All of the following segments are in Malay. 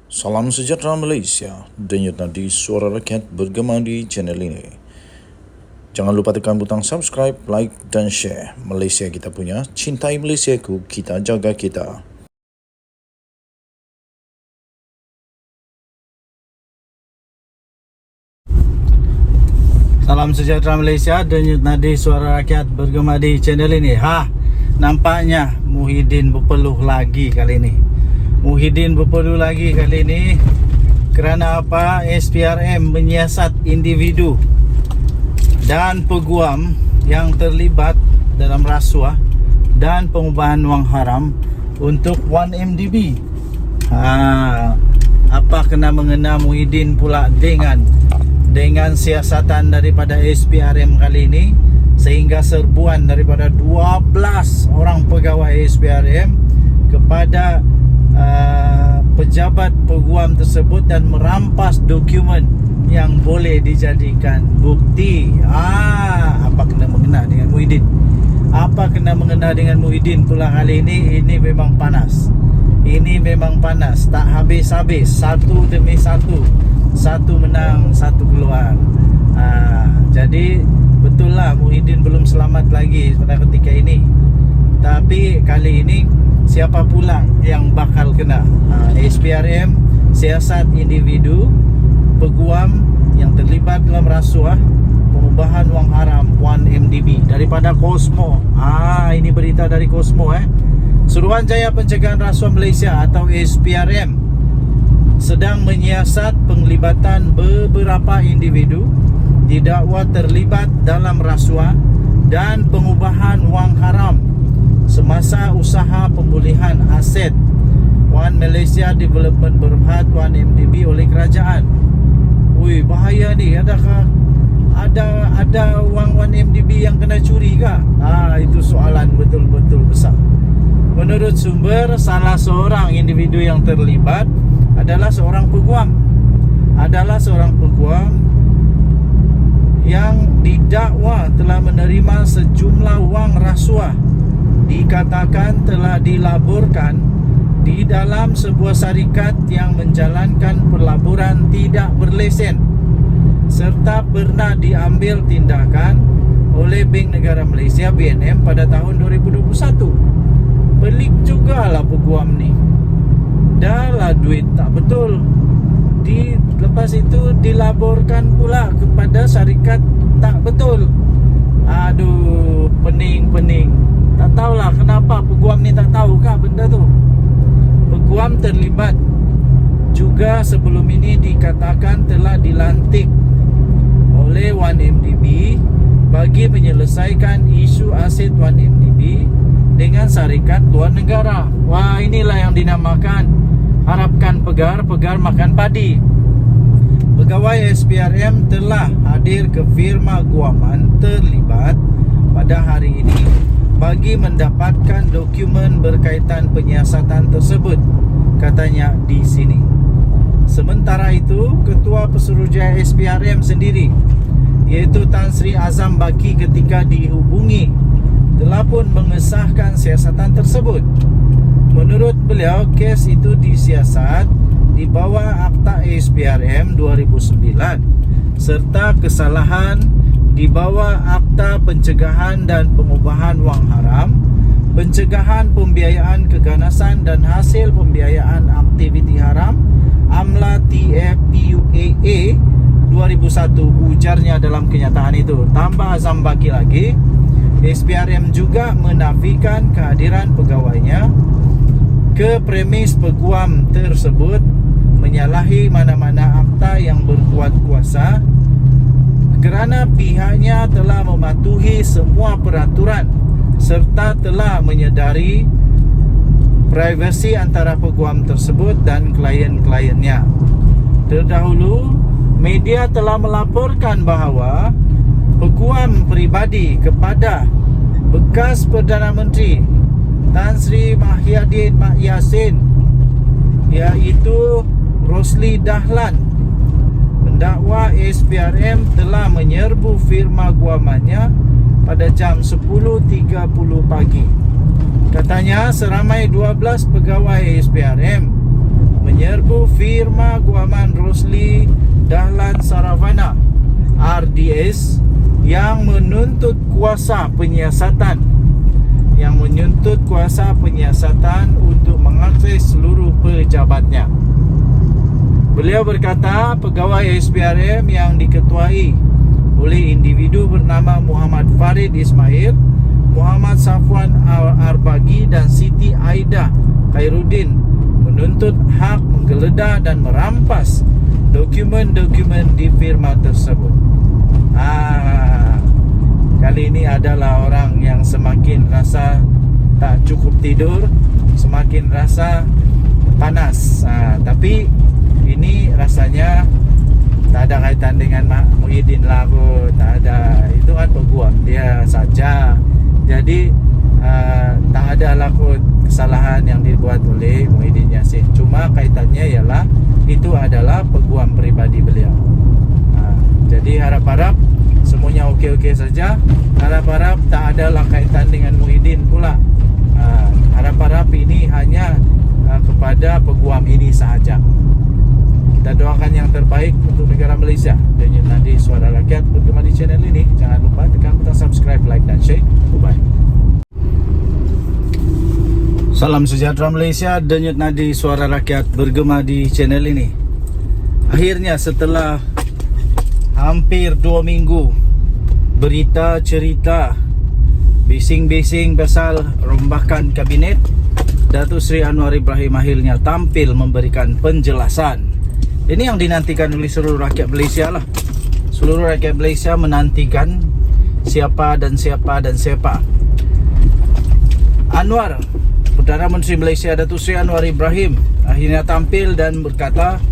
Salam sejahtera Malaysia, denyut nadi suara rakyat bergema di channel ini. Jangan lupa tekan butang subscribe, like dan share. Malaysia kita punya, cintai Malaysiaku, kita jaga kita. Salam sejahtera Malaysia, denyut nadi suara rakyat bergema di channel ini. Nampaknya Muhyiddin berpeluh lagi kali ini. Kerana apa? SPRM menyiasat individu dan peguam yang terlibat dalam rasuah dan pengubahan wang haram untuk 1MDB. Apa kena mengena Muhyiddin pula dengan siasatan daripada SPRM kali ini, sehingga serbuan daripada 12 orang pegawai SPRM kepada pejabat peguam tersebut dan merampas dokumen yang boleh dijadikan bukti. Apa kena mengena dengan Muhyiddin? Apa kena mengena dengan Muhyiddin pula kali ini? Ini memang panas. Tak habis-habis, satu demi satu. Satu menang, satu keluar. Jadi betul lah Muhyiddin belum selamat lagi pada ketika ini. Tapi kali ini siapa pula yang bakal kena? SPRM, siasat individu, peguam yang terlibat dalam rasuah, pengubahan wang haram 1MDB daripada Kosmo. Ini berita dari Kosmo. Suruhanjaya Pencegahan Rasuah Malaysia atau SPRM sedang menyiasat penglibatan beberapa individu didakwa terlibat dalam rasuah dan pengubahan wang haram semasa usaha pemulihan aset One Malaysia Development Berhad 1MDB oleh kerajaan. Bahaya ni. Adakah ada wang 1MDB yang kena curi kah? Itu soalan betul-betul besar. Menurut sumber, salah seorang individu yang terlibat adalah seorang peguam. Yang didakwa telah menerima sejumlah wang rasuah. Dikatakan telah dilaburkan di dalam sebuah syarikat yang menjalankan pelaburan tidak berlesen, serta pernah diambil tindakan oleh Bank Negara Malaysia BNM pada tahun 2021. Pelik jugalah peguam ni. Dah lah duit tak betul. Lepas itu dilaporkan pula kepada syarikat tak betul. Pening. Tak tahulah kenapa peguam ni tak tahu kah benda tu. Peguam terlibat juga sebelum ini dikatakan telah dilantik oleh 1MDB bagi menyelesaikan isu aset 1MDB dengan syarikat luar negara. Inilah yang dinamakan harapkan pegar makan padi. Pegawai SPRM telah hadir ke firma guaman terlibat pada hari ini bagi mendapatkan dokumen berkaitan penyiasatan tersebut, katanya di sini. Sementara itu, Ketua Pesuruhjaya SPRM sendiri, iaitu Tan Sri Azam Baki, ketika dihubungi telah pun mengesahkan siasatan tersebut. Menurut beliau, kes itu disiasat di bawah Akta SPRM 2009 serta kesalahan di bawah Akta Pencegahan dan Pengubahan Wang Haram, Pencegahan Pembiayaan Keganasan dan Hasil Pembiayaan Aktiviti Haram AMLA TFPUAA 2001, ujarnya dalam kenyataan itu. Tambah Azam Baki lagi, SPRM juga menafikan kehadiran pegawainya ke premis peguam tersebut menyalahi mana-mana akta yang berkuat kuasa, kerana pihaknya telah mematuhi semua peraturan serta telah menyedari privasi antara peguam tersebut dan klien-kliennya. Terdahulu, media telah melaporkan bahawa peguam peribadi kepada bekas Perdana Menteri Tan Sri Mahyadin Mak Yassin, iaitu Rosli Dahlan, mendakwa SPRM telah menyerbu firma guamannya pada jam 10.30 pagi. Katanya seramai 12 pegawai SPRM menyerbu firma Guaman Rosli Dahlan Saravana RDS yang menuntut kuasa penyiasatan untuk mengakses seluruh pejabatnya. Beliau berkata pegawai SPRM yang diketuai oleh individu bernama Muhammad Farid Ismail, Muhammad Safwan Arbagi dan Siti Aida Khairuddin menuntut hak menggeledah dan merampas dokumen-dokumen di firma tersebut. Kali ini adalah orang yang semakin rasa tak cukup tidur, semakin rasa panas. Tapi ini rasanya tak ada kaitan dengan Muhyiddin lah kot. Tak ada, itu kan peguam dia saja. Jadi tak ada lah kot kesalahan yang dibuat oleh Muhyiddin Yassin. Cuma kaitannya ialah itu adalah peguam peribadi beliau. Jadi harap-harap semuanya okey-okey saja. Harap-harap tak ada lah kaitan dengan Muhyiddin pula. Harap-harap ini hanya kepada peguam ini sahaja. Kita doakan yang terbaik untuk negara Malaysia. Denyut Nadi Suara Rakyat bergema di channel ini. Jangan lupa tekan butang subscribe, like dan share. Bye. Salam sejahtera Malaysia. Denyut Nadi Suara Rakyat bergema di channel ini. Akhirnya setelah hampir 2 minggu berita cerita bising-bising pasal rombakan kabinet, Datuk Seri Anwar Ibrahim akhirnya tampil memberikan penjelasan. Ini yang dinantikan oleh seluruh rakyat Malaysia lah. Seluruh rakyat Malaysia menantikan siapa dan siapa dan siapa. Anwar, Perdana Menteri Malaysia Datuk Seri Anwar Ibrahim akhirnya tampil dan berkata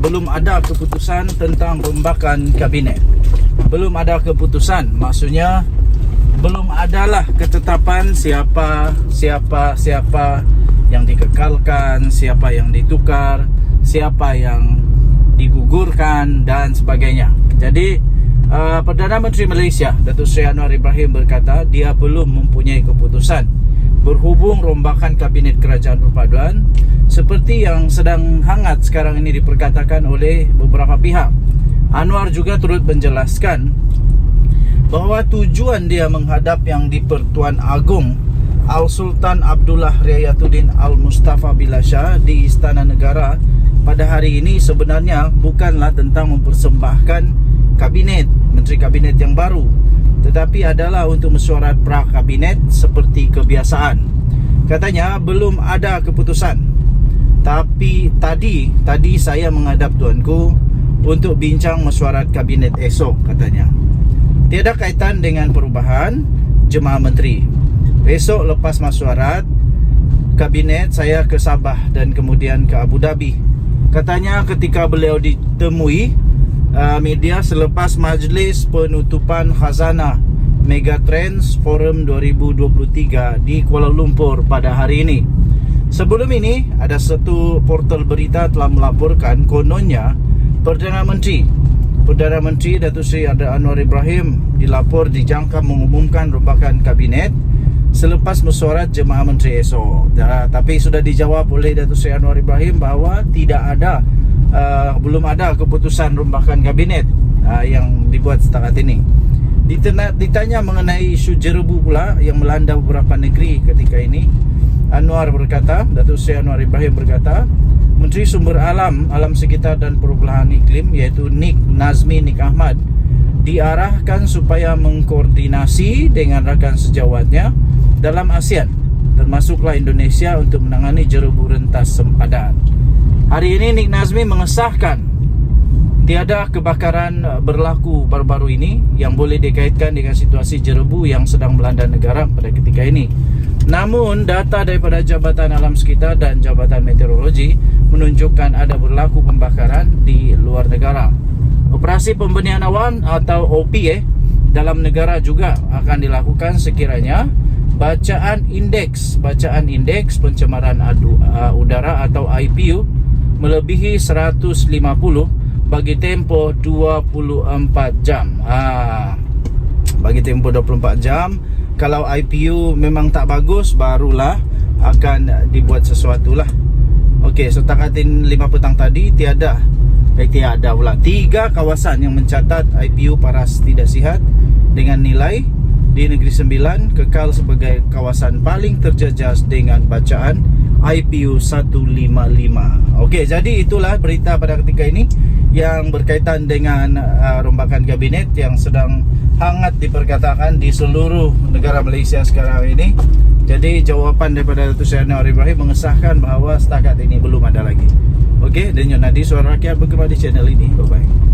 belum ada keputusan tentang rombakan kabinet. Belum ada keputusan, maksudnya belum adalah ketetapan siapa yang dikekalkan, siapa yang ditukar, siapa yang digugurkan dan sebagainya. Jadi Perdana Menteri Malaysia Datuk Seri Anwar Ibrahim berkata dia belum mempunyai keputusan berhubung rombakan kabinet kerajaan perpaduan seperti yang sedang hangat sekarang ini diperkatakan oleh beberapa pihak. Anwar juga turut menjelaskan bahawa tujuan dia menghadap Yang di-Pertuan Agong Al-Sultan Abdullah Riayatuddin Al-Mustafa Billah Shah di Istana Negara pada hari ini sebenarnya bukanlah tentang mempersembahkan kabinet, menteri kabinet yang baru, tetapi adalah untuk mesyuarat pra-kabinet seperti kebiasaan. Katanya belum ada keputusan. Tapi tadi saya menghadap tuanku untuk bincang mesyuarat kabinet esok, katanya. Tiada kaitan dengan perubahan jemaah menteri. Esok lepas mesyuarat kabinet saya ke Sabah dan kemudian ke Abu Dhabi. Katanya ketika beliau ditemui media selepas majlis penutupan khazanah Megatrends Forum 2023 di Kuala Lumpur pada hari ini. Sebelum ini ada satu portal berita telah melaporkan kononnya Perdana Menteri Datuk Seri Anwar Ibrahim dijangka mengumumkan rombakan kabinet selepas mesyuarat jemaah menteri esok. Tapi sudah dijawab oleh Datuk Seri Anwar Ibrahim bahawa belum ada keputusan rombakan kabinet yang dibuat setakat ini. Ditanya mengenai isu jerebu pula yang melanda beberapa negeri ketika ini, Datuk Seri Anwar Ibrahim berkata, Menteri Sumber Alam Sekitar dan Perubahan Iklim iaitu Nik Ahmad diarahkan supaya mengkoordinasi dengan rakan sejawatnya dalam ASEAN, termasuklah Indonesia, untuk menangani jerebu rentas sempadan. Hari ini Nik Nazmi mengesahkan tiada kebakaran berlaku baru-baru ini yang boleh dikaitkan dengan situasi jerebu yang sedang melanda negara pada ketika ini. Namun data daripada Jabatan Alam Sekitar dan Jabatan Meteorologi menunjukkan ada berlaku pembakaran di luar negara. Operasi pembenihan awan atau OP dalam negara juga akan dilakukan sekiranya bacaan indeks pencemaran udara atau IPU melebihi 150 bagi tempoh 24 jam. Bagi tempoh 24 jam. Kalau IPU memang tak bagus, barulah akan dibuat sesuatu lah. Okey, so takatin 5 petang tadi tiada pula 3 kawasan yang mencatat IPU paras tidak sihat dengan nilai di Negeri Sembilan kekal sebagai kawasan paling terjejas dengan bacaan IPU 155. Okey, jadi itulah berita pada ketika ini yang berkaitan dengan rombakan kabinet yang sedang hangat diperkatakan di seluruh negara Malaysia sekarang ini. Jadi jawapan daripada Datuk Seri Anwar Ibrahim mengesahkan bahawa setakat ini belum ada lagi. Okey, Denyut Nadi Suara Rakyat berkembang di channel ini. Bye-bye.